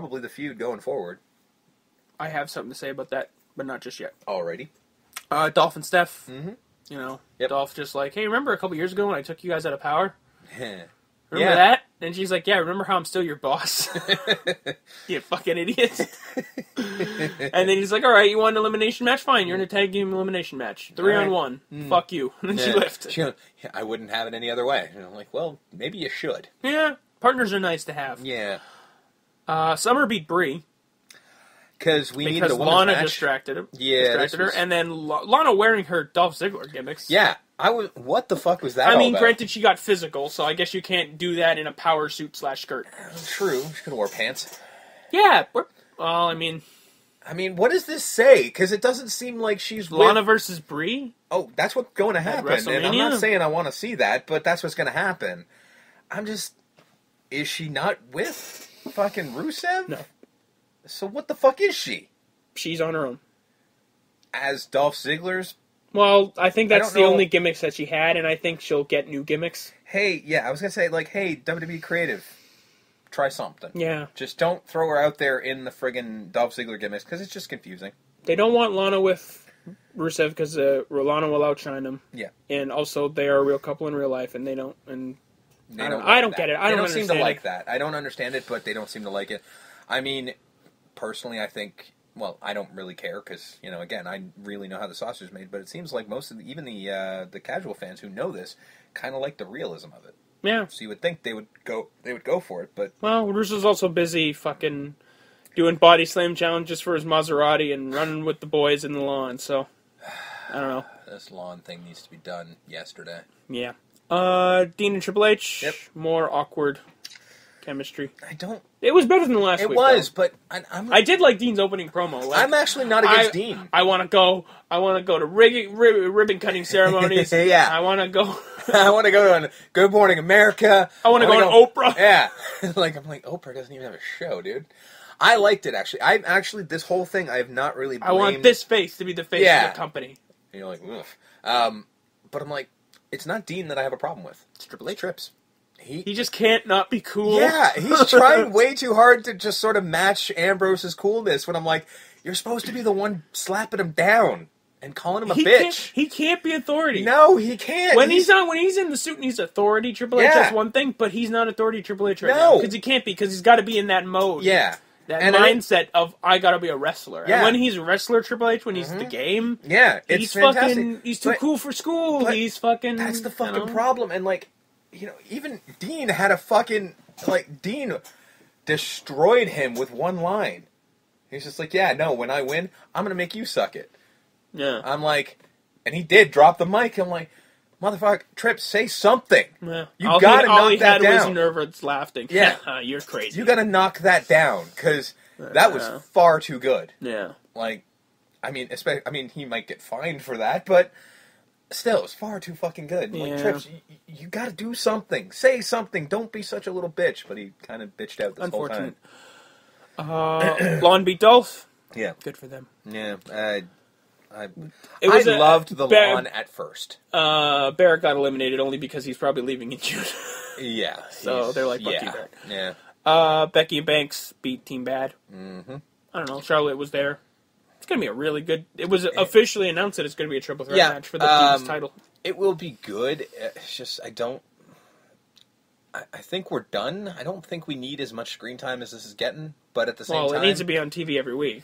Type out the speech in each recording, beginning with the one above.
probably the feud going forward. I have something to say about that, but not just yet. Alrighty. Dolph and Steph. Mm-hmm. You know, Yep. Dolph just like, hey, remember a couple years ago when I took you guys out of power? Remember Yeah. that? And she's like, yeah, remember how I'm still your boss? You fucking idiot. And then he's like, all right, you want an elimination match? Fine, you're in a tag team elimination match. 3-on-1. Fuck you. And then she left. I wouldn't have it any other way. And I'm like, well, maybe you should. Yeah, partners are nice to have. Yeah. Summer beat Brie. Because needed a women's Lana match. distracted Yeah, her. And then Lana wearing her Dolph Ziggler gimmicks. Yeah. What the fuck was that I all mean, about? granted, she got physical, so I guess you can't do that in a power suit / skirt. True. She could have wore pants. Yeah. Well, I mean, what does this say? Because it doesn't seem like she's Lana versus Brie? Oh, that's what's going to happen. And I'm not WrestleMania? saying I want to see that, but that's what's going to happen. Is she not with fucking Rusev? No. So what the fuck is she? She's on her own. As Dolph Ziggler's? Well, I think that's the know. only gimmicks that she had, and I think she'll get new gimmicks. Hey, yeah, I was going to say, hey, WWE Creative, try something. Yeah. Just don't throw her out there in the friggin' Dolph Ziggler gimmicks, because it's just confusing. They don't want Lana with Rusev because Lana will outshine them. Yeah. And also, they are a real couple in real life, and they don't. And They I don't get it. I They don't seem to understand like it. that. I don't understand it, but they don't seem to like it. I mean, personally, I think... Well, I don't really care because, again, I really know how the sausage is made, but it seems like most of even the casual fans who know this kind of like the realism of it. Yeah. So you would think they would go for it, but Well, Russo's also busy fucking doing body slam challenges for his Maserati and running with the boys in the lawn, so I don't know. This lawn thing needs to be done yesterday. Yeah. Dean and Triple H. Yep. More awkward chemistry. It was better than last week. It was, though. but I did like Dean's opening promo. Like, I'm actually not against Dean. I want to go. I want to go to ribbon cutting ceremonies. Yeah. I want to go. I want to go to Good Morning America. I want to go to Oprah. Yeah. I'm like, Oprah doesn't even have a show, dude. I liked it, actually. This whole thing, I have not really blamed. I want this face to be the face of the company. And you're like, oof. But I'm like, it's not Dean that I have a problem with. It's Triple H. Trips. He just can't not be cool. Yeah, he's trying way too hard to just sort of match Ambrose's coolness when I'm like, you're supposed to be the one slapping him down and calling him a bitch. He can't be authority. No, he can't. When he's in the suit and he's authority, Triple H, that's one thing, but he's not authority Triple H right now. Because he can't be, because he's got to be in that mode. Yeah. That mindset of, I gotta be a wrestler. Yeah. And when he's a wrestler, Triple H, when he's the game, yeah, he's fantastic. fucking, he's too cool for school. He's fucking... That's the fucking problem. And, even Dean had a fucking... Dean destroyed him with one line. He's just like, yeah, no, when I win, I'm gonna make you suck it. Yeah. I'm like... And he did drop the mic. I'm like, motherfucker, Trips, say something. Yeah. You gotta knock that down. All he had was nervous laughing. Yeah. You're crazy. You gotta knock that down, because that was far too good. Yeah. He might get fined for that, but still, it's far too fucking good. Yeah. Trips, you gotta do something. Say something. Don't be such a little bitch. But he kind of bitched out this whole time. Lon beat Dolph. Yeah. Good for them. Yeah. I loved the lawn at first. Barrett got eliminated only because he's probably leaving in June. Yeah. So they're like, fuck you, Barrett. Yeah. Becky and Banks beat Team Bad. Mm-hmm. I don't know. Charlotte was there. It's going to be a really good... It was officially announced that it's going to be a triple threat match for the team's title. It will be good. It's just, I think we're done. I don't think we need as much screen time as this is getting, but at the same time... Well, it needs to be on TV every week.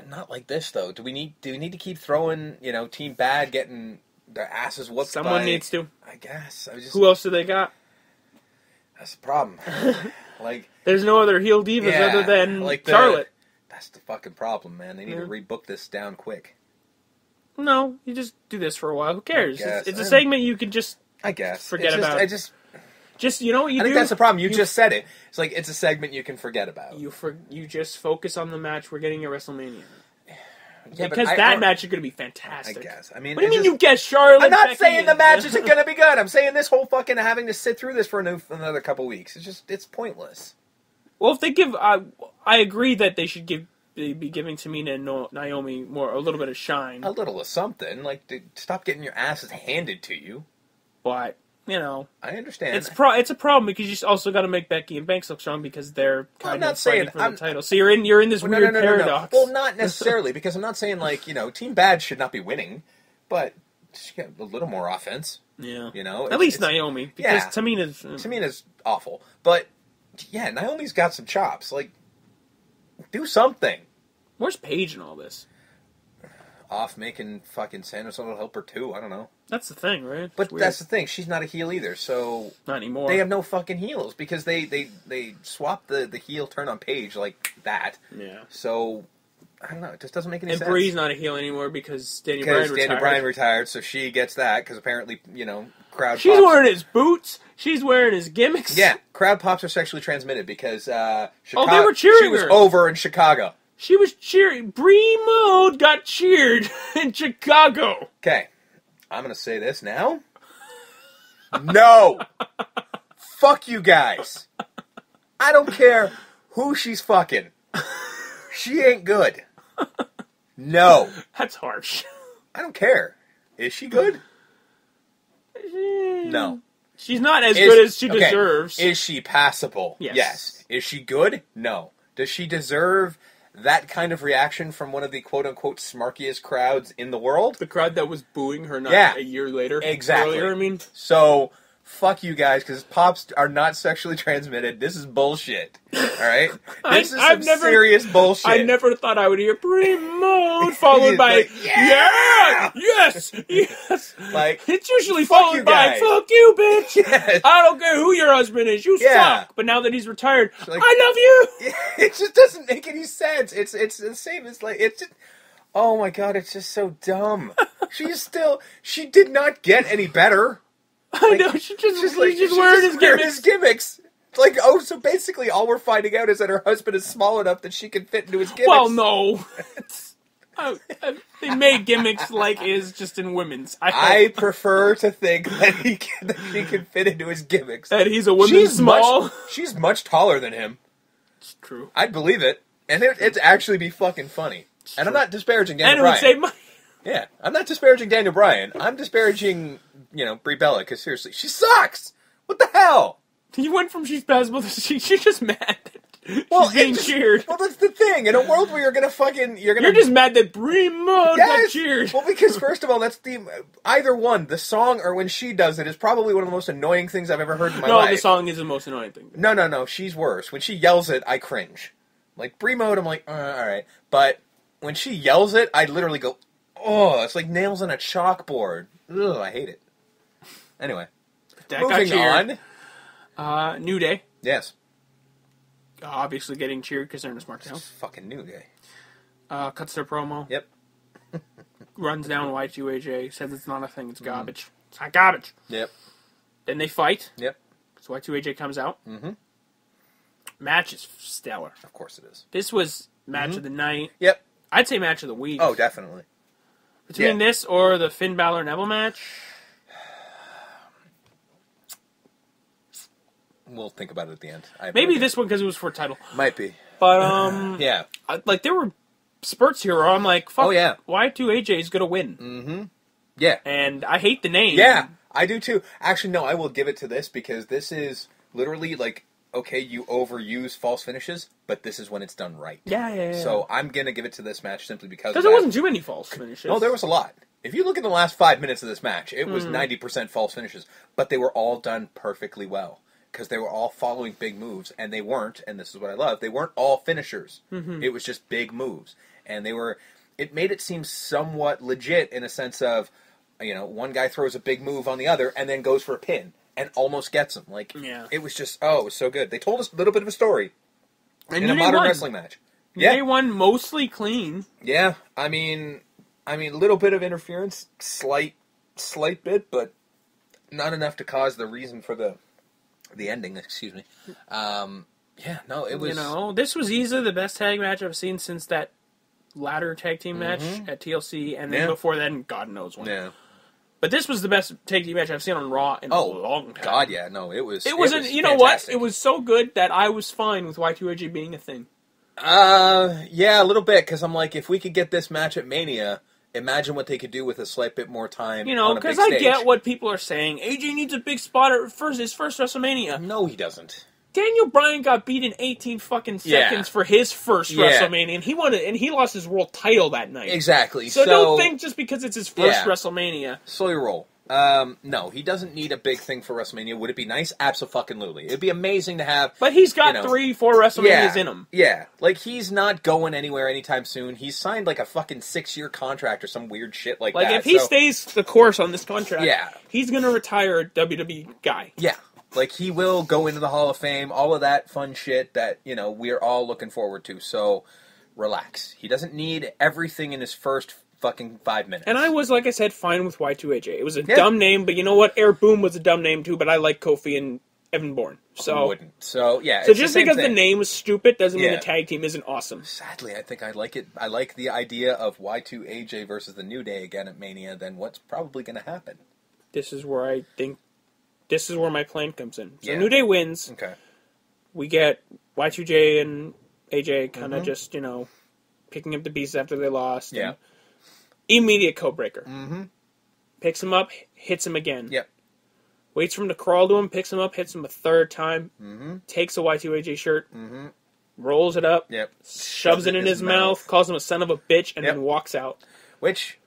Not like this, though. Do we need to keep throwing, Team Bad getting their asses whooped Someone needs to. I guess. Who else do they got? That's the problem. There's no other heel divas other than Charlotte. That's the fucking problem, man. They need to rebook this down quick. No, you just do this for a while. Who cares? It's a a segment you can just forget about. You know what you do? I think that's the problem. You just said it. It's like, it's a segment you can forget about. You just focus on the match we're getting at WrestleMania. Yeah, because that match is going to be fantastic. I guess. What do you mean you guess Charlotte? I'm not saying the match isn't going to be good. I'm saying this whole fucking having to sit through this for another couple weeks. It's pointless. Well, if they give... I agree that they should be giving Tamina and Naomi a little bit of shine. A little of something. Stop getting your asses handed to you. But... you know, I understand. It's a problem because you also got to make Becky and Banks look strong because they're kind of fighting for the title. So you're in this weird paradox. Well, not necessarily because I'm not saying like Team Bad should not be winning, but she got a little more offense. Yeah, at least Naomi because Tamina's awful, but yeah, Naomi's got some chops. Like, do something. Where's Paige in all this? Off making fucking Santos help her too. I don't know. That's the thing, right? But that's the thing. She's not a heel either, so not anymore. They have no fucking heels because they swapped the heel turn on Paige like that. Yeah. So I don't know. It just doesn't make any sense. And Bree's not a heel anymore because Daniel Bryan retired, so she gets that because apparently crowd. She's pops. wearing his boots. She's wearing his gimmicks. Yeah, crowd pops are sexually transmitted because Chicago, they were cheering she was her. over in Chicago. She was cheering. Bree Mode got cheered in Chicago. Okay, I'm going to say this now. No. Fuck you guys. I don't care who she's fucking. She ain't good. No. That's harsh. I don't care. Is she good? No. She's not as good as she deserves. Is she passable? Yes. Is she good? No. Does she deserve that kind of reaction from one of the quote-unquote smarkiest crowds in the world? The crowd that was booing her a year later. Exactly. Earlier, I mean. So, fuck you guys, because pops are not sexually transmitted. This is bullshit. Alright? This is some serious bullshit. I never thought I would hear Bree Mode followed by, like, yeah! Yes! Like, it's usually followed by, fuck you, bitch! Yes. I don't care who your husband is, you suck! But now that he's retired, like, I love you! It just doesn't make any sense. It's the same as, like, it's just, oh my god, it's just so dumb. She did not get any better. I know, she's just wearing his gimmicks. Like, so basically all we're finding out is that her husband is small enough that she can fit into his gimmicks. Well, no. They made gimmicks like is just in women's. I prefer to think that she can fit into his gimmicks. That he's a woman small? She's much taller than him. It's true. I'd believe it. And it'd actually be fucking funny. And I'm not disparaging Daniel Bryan. And it would save money. Yeah, I'm not disparaging Daniel Bryan. I'm disparaging, Brie Bella, because seriously, she sucks! What the hell? You went from she's passable to she's just mad that she's being cheered. Well, that's the thing. In a world where you're just mad that Brie Mode got cheered. Well, because first of all, that's either one, the song or when she does it, is probably one of the most annoying things I've ever heard in my life. No, the song is the most annoying thing. No, she's worse. When she yells it, I cringe. Like, Brie Mode, I'm like, alright. But when she yells it, I literally go, oh, it's like nails on a chalkboard. Ugh, I hate it. Anyway, moving on. New Day. Yes. Obviously getting cheered because they're in a SmackDown. Fucking New Day. Cuts their promo. Yep. Runs down Y2AJ. Says it's not a thing. It's garbage. It's not garbage. Yep. Then they fight. Yep. So Y2AJ comes out. Mm-hmm. Match is stellar. Of course it is. This was match of the night. Yep. I'd say match of the week. Oh, definitely. Between this or the Finn Balor Neville match. We'll think about it at the end. Maybe this one because it was for a title. Might be. But, yeah. There were spurts here where I'm like, fuck, oh, yeah. Y2AJ is going to win. Mm-hmm. Yeah. And I hate the name. Yeah, I do too. Actually, no, I will give it to this because this is literally like, okay, you overuse false finishes, but this is when it's done right. Yeah. So I'm going to give it to this match simply because there wasn't too many false finishes. No, there was a lot. If you look at the last 5 minutes of this match, it was 90% false finishes. But they were all done perfectly well. Because they were all following big moves, and they weren't, and this is what I love, they weren't all finishers. Mm-hmm. It was just big moves. And it made it seem somewhat legit in a sense of, one guy throws a big move on the other, and then goes for a pin, and almost gets him. It was just, it was so good. They told us a little bit of a story in a modern wrestling match. Yeah. They won mostly clean. Yeah, I mean, a little bit of interference, slight bit, but not enough to cause the reason for the ending, excuse me. It was... this was easily the best tag match I've seen since that ladder tag team match at TLC, and then before then, God knows when. Yeah. But this was the best tag team match I've seen on Raw in a long time. God, yeah, no, it was... It was fantastic. It was so good that I was fine with Y2AJ being a thing. Yeah, a little bit, because I'm like, if we could get this match at Mania, imagine what they could do with a slight bit more time. You know, because I get what people are saying. AJ needs a big spot at his first WrestleMania. No, he doesn't. Daniel Bryan got beat in 18 fucking seconds for his first WrestleMania, and he lost his world title that night. Exactly. So don't think just because it's his first WrestleMania. Slow your roll. No, he doesn't need a big thing for WrestleMania. Would it be nice? Absolutely. It'd be amazing to have. But he's got 3-4 WrestleManias in him. Yeah. Like, he's not going anywhere anytime soon. He's signed like a fucking 6-year contract or some weird shit like that. Like, if he stays the course on this contract, he's going to retire a WWE guy. Yeah. Like, he will go into the Hall of Fame, all of that fun shit that, we're all looking forward to. So, relax. He doesn't need everything in his first fucking 5 minutes. And I was, like I said, fine with Y2AJ. It was a dumb name, but you know what? Air Boom was a dumb name, too, but I like Kofi and Evan Bourne. So, who wouldn't? So, yeah. So just because the name was stupid doesn't mean the tag team isn't awesome. Sadly, I think I like it. I like the idea of Y2AJ versus the New Day again at Mania than what's probably going to happen. This is where my plan comes in. So New Day wins. Okay. We get Y2J and AJ kind of just, picking up the pieces after they lost. Yeah. Immediate code breaker. Mm-hmm. Picks him up, hits him again. Yep. Waits for him to crawl to him, picks him up, hits him a third time. Mm-hmm. Takes a Y2AJ shirt. Mm-hmm. Rolls it up. Yep. Shoves it in his mouth. Calls him a son of a bitch, and then walks out. Which...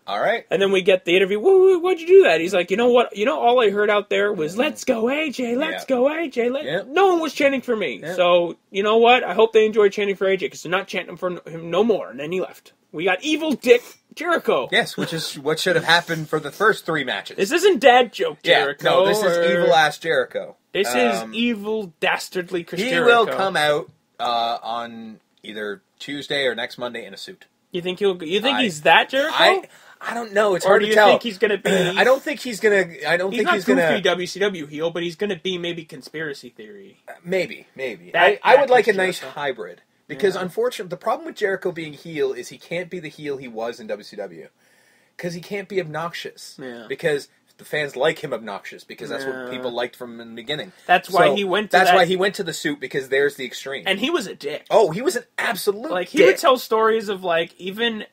All right. And then we get the interview. Why'd you do that? He's like, you know what? All I heard out there was, let's go, AJ, let's go, AJ. No one was chanting for me. So, you know what? I hope they enjoyed chanting for AJ, because they're not chanting for him no more. And then he left. We got Evil Dick Jericho. Yes, which is what should have happened for the first 3 matches. This isn't dad joke Jericho. No, this is evil-ass Jericho. This is evil, dastardly Chris Jericho. He will come out on either Tuesday or next Monday in a suit. You think he's that Jericho? I don't know. It's hard to tell. Or do you think he's going to be... I don't think he's going to... He's not goofy WCW heel, but he's going to be maybe conspiracy theory. Maybe. I would like a nice hybrid. Because, unfortunately, the problem with Jericho being heel is he can't be the heel he was in WCW. Because he can't be obnoxious. Yeah. Because the fans like him obnoxious. Because that's what people liked from in the beginning. That's why he went to That's why he went to the suit, because there's the extreme. And he was a dick. Oh, he was an absolute dick. He would tell stories of, even...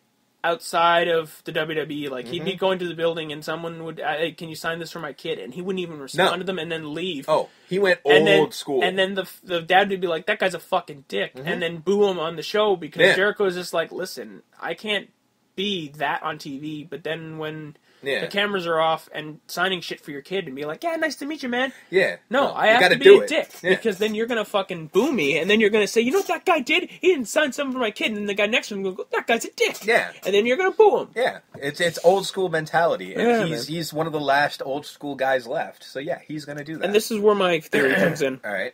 outside of the WWE, he'd be going to the building and someone would, hey, can you sign this for my kid? And he wouldn't even respond to them and then leave. Oh, he went old school. And then the dad would be like, that guy's a fucking dick. And then boo him on the show because Jericho is just like, listen, I can't be that on TV, but then when the cameras are off and signing shit for your kid and be like, yeah, nice to meet you, man. Yeah. No, I have to be a dick because then you're going to fucking boo me and then you're going to say, you know what that guy did? He didn't sign something for my kid. And the guy next to him will go, that guy's a dick. Yeah. And then you're going to boo him. Yeah. It's old school mentality. And he's one of the last old school guys left. So yeah, he's going to do that. And this is where my theory comes in. All right.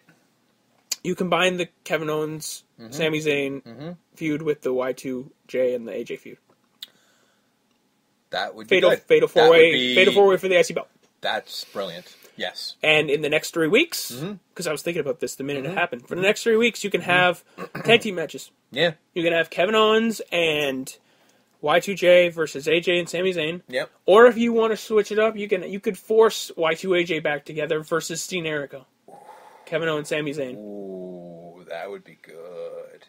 You combine the Kevin Owens, Sami Zayn feud with the Y2J and the AJ feud. That would be fatal four-way for the IC belt. That's brilliant. Yes. And in the next 3 weeks, because I was thinking about this the minute it happened, for the next 3 weeks you can have tag team matches. Yeah. You can have Kevin Owens and Y2J versus AJ and Sami Zayn. Yep. Or if you want to switch it up, you could force Y2AJ back together versus Steen Jericho. Kevin Owens, Sami Zayn. Ooh, that would be good.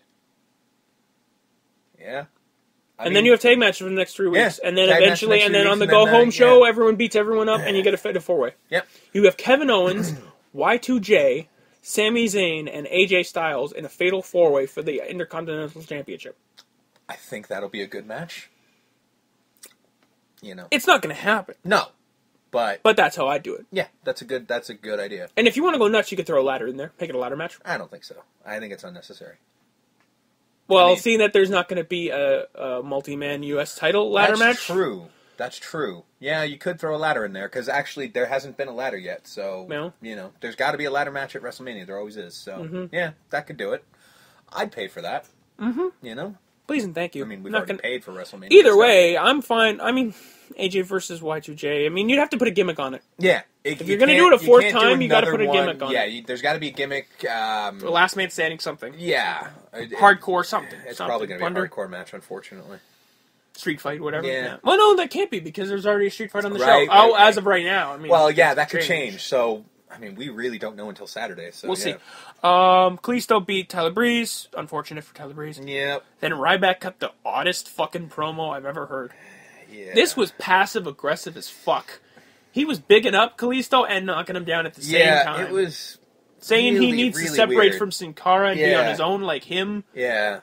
Yeah. And then you have tag matches for the next 3 weeks. Yeah, and then eventually, and then on the go-home show, everyone beats everyone up, and you get a fatal four-way. Yep. You have Kevin Owens, Y2J, Sami Zayn, and AJ Styles in a fatal four-way for the Intercontinental Championship. I think that'll be a good match. It's not going to happen. No. But that's how I do it. Yeah, that's a good idea. And if you want to go nuts, you could throw a ladder in there. Make it a ladder match. I don't think so. I think it's unnecessary. Well, seeing that there's not going to be a multi-man U.S. title ladder match. That's true. Yeah, you could throw a ladder in there, because actually there hasn't been a ladder yet. So, there's got to be a ladder match at WrestleMania. There always is. So, yeah, that could do it. I'd pay for that. Please and thank you. I mean, we've already paid for WrestleMania. Either way, I'm fine. I mean, AJ versus Y2J. I mean, you'd have to put a gimmick on it. Yeah. If you're going to do it a fourth time, you got to put a gimmick on it. Yeah, there's got to be a gimmick. Last man standing something. Yeah. Hardcore something. It's probably going to be a hardcore match, unfortunately. Street fight, whatever. Yeah. Well, no, that can't be, because there's already a street fight on the show. Oh, as of right now. I mean, well, yeah, that could change. So, I mean, we really don't know until Saturday, so We'll see. Kalisto beat Tyler Breeze. Unfortunate for Tyler Breeze. Yep. Then Ryback cut the oddest fucking promo I've ever heard. Yeah. This was passive-aggressive as fuck. He was bigging up Kalisto and knocking him down at the same time. Yeah, it was... Saying really, he needs really to separate weird. from Sin Cara and be on his own like him. Yeah.